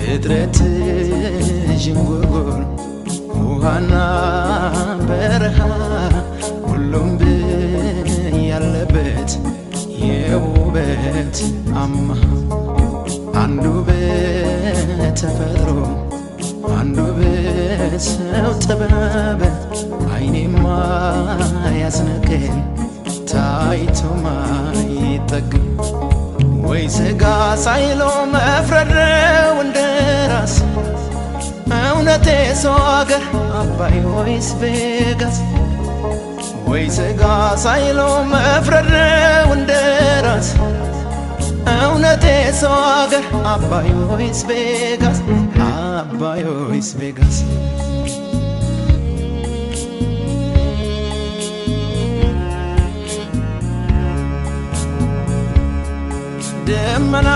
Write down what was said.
ፍጥረት ዥንጉርጉር ውሃና በረሃ ሁሉም ያለበት የውበት አምሃ አንዱ በተፈጥሮ አንዱ በሰው ጥበብ አይኔማ ያስነቀኝ ታይቶማ ይጠግብ ወይ ስጋ ሳይሎ መፍረድ ነው እንደራስ እውነቴ ሰው አገር አባይ ወይስ ቬጋስ ወይ ስጋ ሳይሎ መፍረድ ነው እንደራስ እውነቴ ሰው አገር አባይ ወይስ ቬጋስ አባይ ወይስ ቬጋስ ደመና